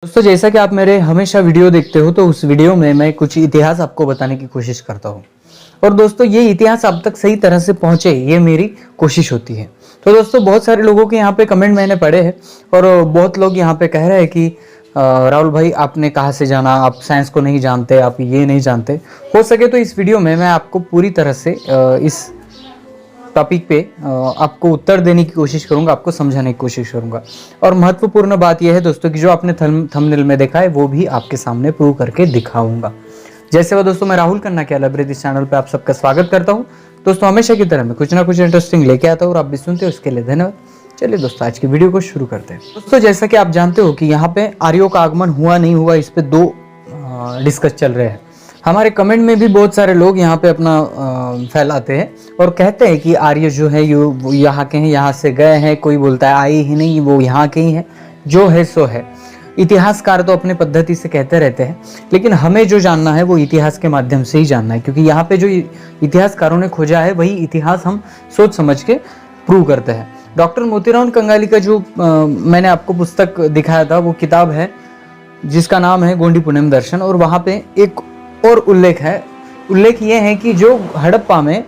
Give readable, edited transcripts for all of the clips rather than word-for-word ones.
दोस्तों, जैसा कि आप मेरे हमेशा वीडियो देखते हो तो उस वीडियो में मैं कुछ इतिहास आपको बताने की कोशिश करता हूँ। और दोस्तों, ये इतिहास आप तक सही तरह से पहुंचे, ये मेरी कोशिश होती है। तो दोस्तों, बहुत सारे लोगों के यहाँ पे कमेंट मैंने पढ़े हैं और बहुत लोग यहाँ पे कह रहे हैं कि राहुल भाई, आपने कहाँ से जाना, आप साइंस को नहीं जानते, आप ये नहीं जानते। हो सके तो इस वीडियो में मैं आपको पूरी तरह से इस टॉपिक पे आपको उत्तर देने की कोशिश करूंगा, आपको समझाने की कोशिश करूंगा। और महत्वपूर्ण बात यह है दोस्तों कि जो आपने थंबनेल में देखा है वो भी आपके सामने प्रूव करके दिखाऊंगा। जैसे वो दोस्तों, मैं राहुल खन्ना के लाइब्रेरी इस चैनल पे आप सबका स्वागत करता हूं। दोस्तों, हमेशा की तरह मैं कुछ ना कुछ इंटरेस्टिंग लेके आता हूं और आप भी सुनते हो, उसके लिए धन्यवाद। चलिए दोस्तों, आज की वीडियो को शुरू करते हैं। दोस्तों, जैसा कि आप जानते हो कि यहाँ पे आर्यों का आगमन हुआ नहीं हुआ, इस पे दो डिस्कस चल रहे हैं। हमारे कमेंट में भी बहुत सारे लोग यहाँ पे अपना फैलाते हैं और कहते हैं कि आर्य जो है वो यहाँ के हैं, यहाँ से गए हैं। कोई बोलता है आए ही नहीं, वो यहाँ के ही हैं। जो है सो है। इतिहासकार तो अपने पद्धति से कहते रहते हैं, लेकिन हमें जो जानना है वो इतिहास के माध्यम से ही जानना है, क्योंकि यहाँ पे जो इतिहासकारों ने खोजा है वही इतिहास हम सोच समझ के प्रूव करते हैं। डॉक्टर मोतीराम कंगाली का जो मैंने आपको पुस्तक दिखाया था, वो किताब है जिसका नाम है गोंडी पुनम दर्शन। और वहाँ पे एक और उल्लेख ये है कि जो हड़प्पा में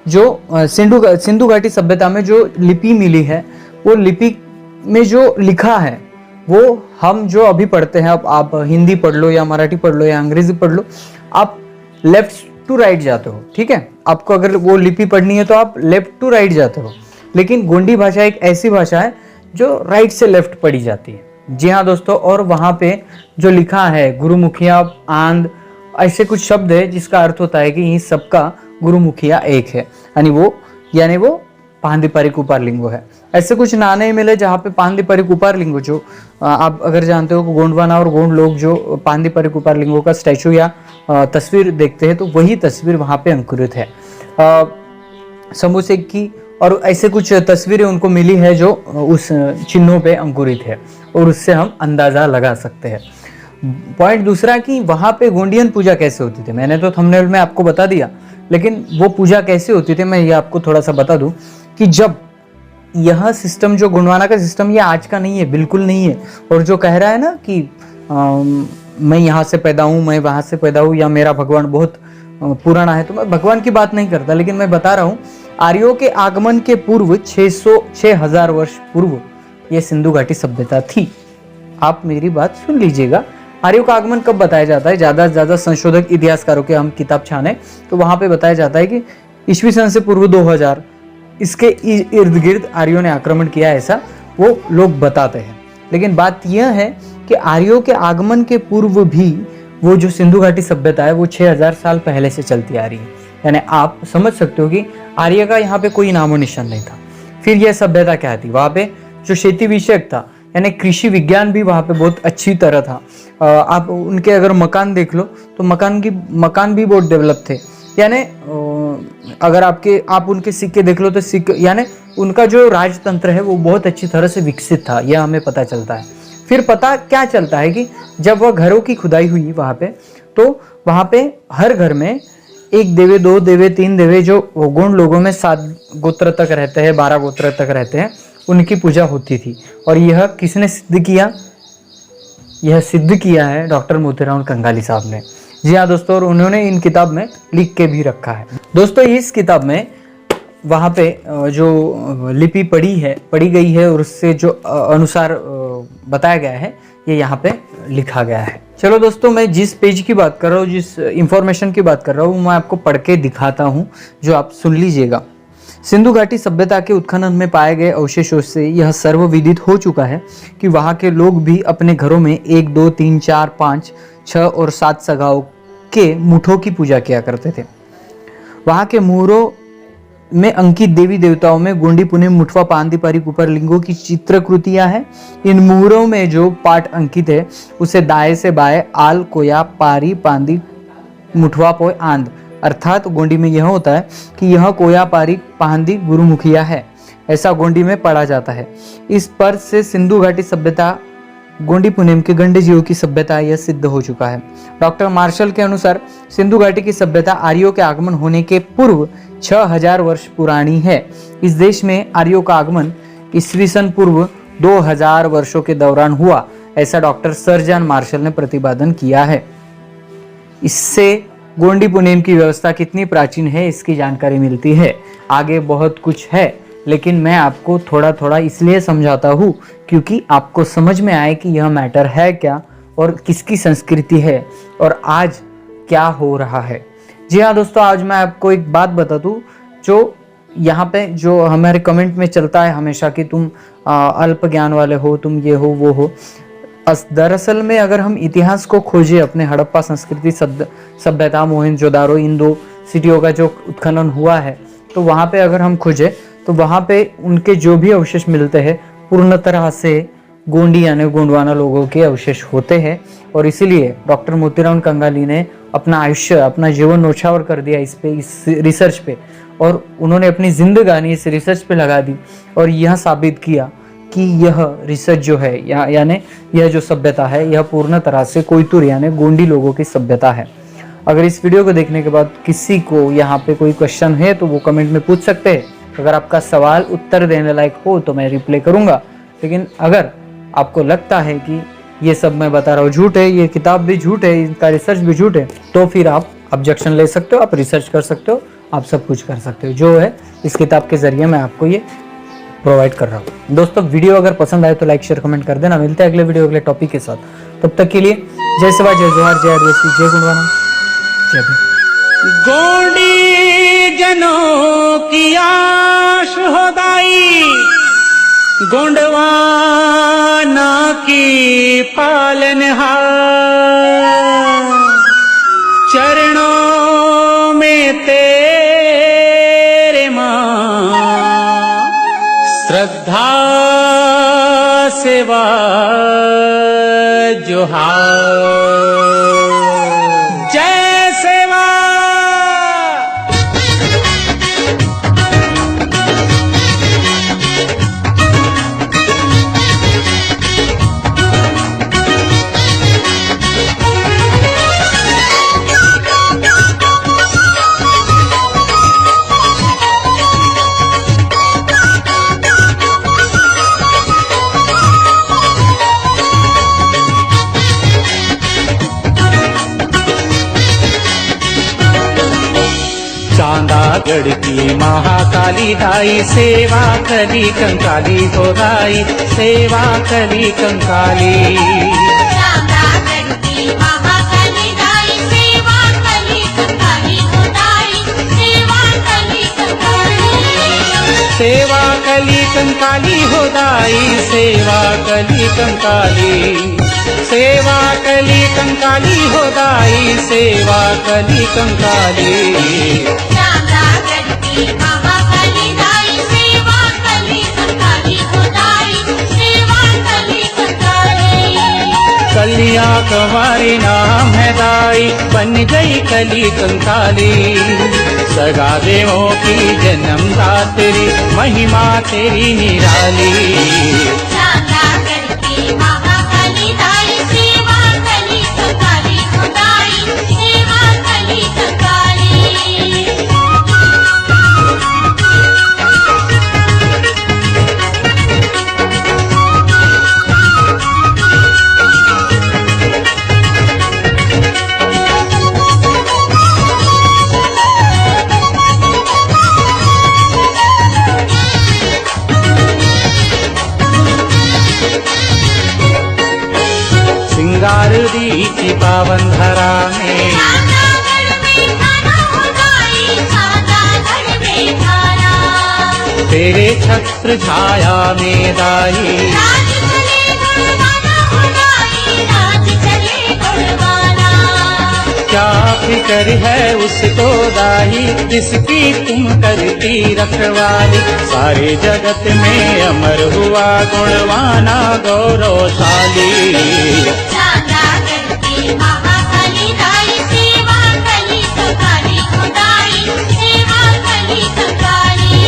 जो सिंधु घाटी सभ्यता में जो लिपि मिली है, वो लिपि में जो लिखा है वो हम जो अभी पढ़ते हैं, अब आप हिंदी पढ़ लो या मराठी पढ़ लो या अंग्रेजी पढ़ लो, आप लेफ्ट टू राइट जाते हो। ठीक है, आपको अगर वो लिपि पढ़नी है तो आप लेफ्ट टू राइट जाते हो, लेकिन गोंडी भाषा एक ऐसी भाषा है जो राइट से लेफ्ट पढ़ी जाती है। जी हाँ दोस्तों, और वहाँ पे जो लिखा है गुरुमुखिया आंध, ऐसे कुछ शब्द है जिसका अर्थ होता है कि इस सबका गुरुमुखिया एक है, यानी वो पांदीपरिक उपारलिंगो है। ऐसे कुछ नाने मिले जहाँ पे पांदीपरिक उपारलिंगो, जो आप अगर जानते हो कि गोंडवाना और गोंड लोग जो पांदीपरिक उपारलिंगो का स्टैचू या तस्वीर देखते हैं, तो वही तस्वीर वहाँ पे अंकुरित है। समूसेक की और ऐसे कुछ तस्वीरें उनको मिली है जो उस चिन्हों पे अंकुरित है, और उससे हम अंदाजा लगा सकते हैं। पॉइंट दूसरा कि वहां पे गोंडियन पूजा कैसे होती थी, मैंने तो थंबनेल में आपको बता दिया, लेकिन वो पूजा कैसे होती थी मैं ये आपको थोड़ा सा बता दूं कि जब यह सिस्टम, जो गोंडवाना का सिस्टम, ये आज का नहीं है, बिल्कुल नहीं है। और जो कह रहा है ना कि मैं यहाँ से पैदा हूँ, मैं वहां से पैदा हूँ, या मेरा भगवान बहुत पुराना है, तो मैं भगवान की बात नहीं करता, लेकिन मैं बता रहा हूँ आर्यों के आगमन के पूर्व 6,000 वर्ष पूर्व ये सिंधु घाटी सभ्यता थी। आप मेरी बात सुन लीजिएगा। आर्यों का आगमन कब बताया जाता है? ज्यादा से ज्यादा संशोधक इतिहासकारों के हम किताब छाने तो वहां पे बताया जाता है कि ईस्वी सन से पूर्व 2000 इसके इर्द गिर्द आर्यों ने आक्रमण किया, ऐसा वो लोग बताते हैं। लेकिन बात यह है कि आर्यों के आगमन के पूर्व भी वो जो सिंधु घाटी सभ्यता है वो 6000 साल पहले से चलती आ रही है। यानी आप समझ सकते हो कि आर्य का यहाँ पे कोई नामो निशान नहीं था। फिर यह सभ्यता क्या थी? वहां पे जो खेती विषयक था, यानी कृषि विज्ञान भी वहाँ पे बहुत अच्छी तरह था। आप उनके अगर मकान देख लो तो मकान भी बहुत डेवलप थे। यानी अगर आप उनके सिक्के देख लो तो सिक्के, यानी उनका जो राजतंत्र है वो बहुत अच्छी तरह से विकसित था, यह हमें पता चलता है। फिर पता क्या चलता है कि जब वह घरों की खुदाई हुई वहाँ पे, तो वहाँ पे हर घर में 1 देवे, 2 देवे, 3 देवे, जो गोंड लोगों में 7 गोत्र तक रहते हैं, 12 गोत्र तक रहते हैं, उनकी पूजा होती थी। और यह किसने सिद्ध किया? यह सिद्ध किया है डॉक्टर मोतीराम कंगाली साहब ने। जी हाँ दोस्तों, और उन्होंने इन किताब में लिख के भी रखा है। दोस्तों, इस किताब में वहाँ पे जो लिपि पढ़ी गई है और उससे जो अनुसार बताया गया है, ये यहाँ पे लिखा गया है। चलो दोस्तों, मैं जिस पेज की बात कर रहा हूँ, जिस इंफॉर्मेशन की बात कर रहा हूँ, मैं आपको पढ़ के दिखाता हूँ, जो आप सुन लीजिएगा। सिंधु घाटी सभ्यता के उत्खनन में पाए गए अवशेषों से यह सर्वविदित हो चुका है कि वहाँ के लोग भी अपने घरों में 1, 2, 3, 4, 5, 6 और 7 सगाओं के मुठों की पूजा किया करते थे। वहाँ के मुहरों में अंकित देवी देवताओं में गोंडी पुने मुठवा पांदीपरिक उपरलिंगों की चित्रकृतियां हैं। इन मुहरों में जो पाठ अंकित है उसे दाएं से बाएं आल, कोया, पारी, पांदी, मुठवा, पोय, आंध, अर्थात गोंडी में यह होता है कि यह कोया, पारी, पांदी गुरुमुखिया है, ऐसा गोंडी में पढ़ा जाता है। इस पर से सिंधु घाटी सभ्यता गोंडी पुनेम के गंडजीओं की सभ्यता यह सिद्ध हो चुका है। डॉक्टर मार्शल के अनुसार सिंधु घाटी की सभ्यता आर्यों के आगमन होने के पूर्व 6000 वर्ष पुरानी है। इस देश में आर्यों का आगमन ईस्वी सन पूर्व 2000 वर्षों के दौरान हुआ, ऐसा डॉक्टर सर जॉन मार्शल ने प्रतिपादन किया है। इससे गोंडी पुनेम की व्यवस्था कितनी प्राचीन है इसकी जानकारी मिलती है। आगे बहुत कुछ है, लेकिन मैं आपको थोड़ा थोड़ा इसलिए समझाता हूँ क्योंकि आपको समझ में आए कि यह मैटर है क्या और किसकी संस्कृति है और आज क्या हो रहा है। जी हाँ दोस्तों, आज मैं आपको एक बात बता दूँ जो यहाँ पे जो हमारे कमेंट में चलता है हमेशा कि तुम अल्प ज्ञान वाले हो, तुम ये हो वो हो। दरअसल में अगर हम इतिहास को खोजें, अपने हड़प्पा संस्कृति सभ्यता मोहनजोदारो इन 2 सिटियों का जो उत्खनन हुआ है, तो वहाँ पे अगर हम खोजें तो वहाँ पे उनके जो भी अवशेष मिलते हैं पूर्ण तरह से गोंडी यानी गोंडवाना लोगों के अवशेष होते हैं। और इसीलिए डॉक्टर मोतीराम कंगाली ने अपना आयुष्य, अपना जीवन न्यौछावर कर दिया इस रिसर्च पे, और उन्होंने अपनी जिंदगानी इस रिसर्च पे लगा दी और यह साबित किया कि यह रिसर्च जो है यानी यह जो सभ्यता है यह पूर्ण तरह से कोयतुर यानी गोंडी लोगों की सभ्यता है। अगर इस वीडियो को देखने के बाद किसी को यहाँ पे कोई क्वेश्चन है तो वो कमेंट में पूछ सकते हैं। अगर आपका सवाल उत्तर देने लायक हो तो मैं रिप्लाई करूँगा, लेकिन अगर आपको लगता है कि ये सब मैं बता रहा हूँ झूठ है, ये किताब भी झूठ है, इनका रिसर्च भी झूठ है, तो फिर आप ऑब्जेक्शन ले सकते हो, आप रिसर्च कर सकते हो, आप सब कुछ कर सकते हो। जो है इस किताब के जरिए मैं आपको ये प्रोवाइड कर रहा हूँ। दोस्तों वीडियो अगर पसंद आए तो लाइक शेयर कमेंट कर देना। मिलते हैं अगले वीडियो अगले टॉपिक के साथ। तब तक के लिए जय सेवा, जय जोहार, जय आदिवासी, जय गुणवाना, जय भीम। गोंडी जनों की आश होदाई, गोंडवाना की पालनहार, चरणों में तेरे मां श्रद्धा सेवा जोहार। जय सेवा। चांदागढ़ की महाकाली दाई, सेवा कली कंकाली हो दाई, सेवा कली कंकाली। चांदागढ़ की महाकाली दाई, सेवा कली कंकाली हो दाई, सेवा कली कंकाली। सेवा कली कंकाली हो दाई, सेवा कली कंकाली। सेवा कली कंकाली हो दाई, सेवा कली कंकाली। चांदागढ़ की महाकाली दाई, सेवा कली कंकाली हो दाई, सेवा कली कंकाली। कलिया तुम्हारी नाम है दाई, बन गई कली कंकाली। सगा देवों की जन्मदात्री, महिमा तेरी निराली। चांदागढ़ की महाकाली दाई, सेवा कली कंकाली हो दाई, सेवा कली कंकाली। सिंगार दी की पावन धरा में, चांदागढ़ में थाना हो दाई, चांदागढ़ में थाना। तेरे छत्र छाया में दाई, राज चले गुणवाना हो दाई, राज चले गुणवाना। क्या फिक्र है उसको दाई, जिसकी तुम करती रखवाली। सारे जगत में अमर हुआ गुणवाना गौरवशाली। चांदागढ़ की महाकाली दाई, सेवा कली कंकाली हो दाई, सेवा कली कंकाली।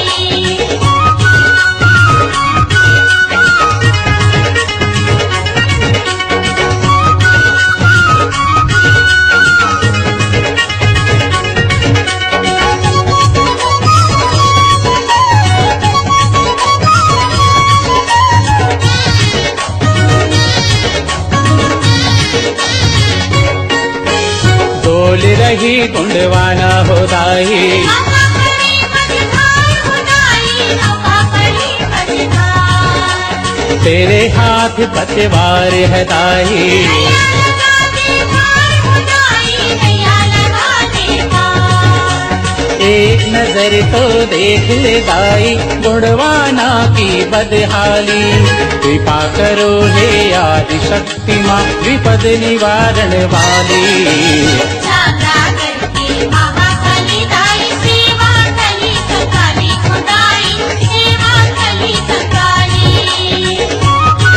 कही गुणवाना हो दाई नौका पड़ी मझधार हो दाई नौका पड़ी मझधार तेरे हाथ पतवार है दाई नैया लगा दे पार हो दाई नैया लगा दे पार एक नजर तो देख ले दाई गुणवाना की बदहाली कृपा करो हे आदि शक्ति माँ विपद निवारण वाली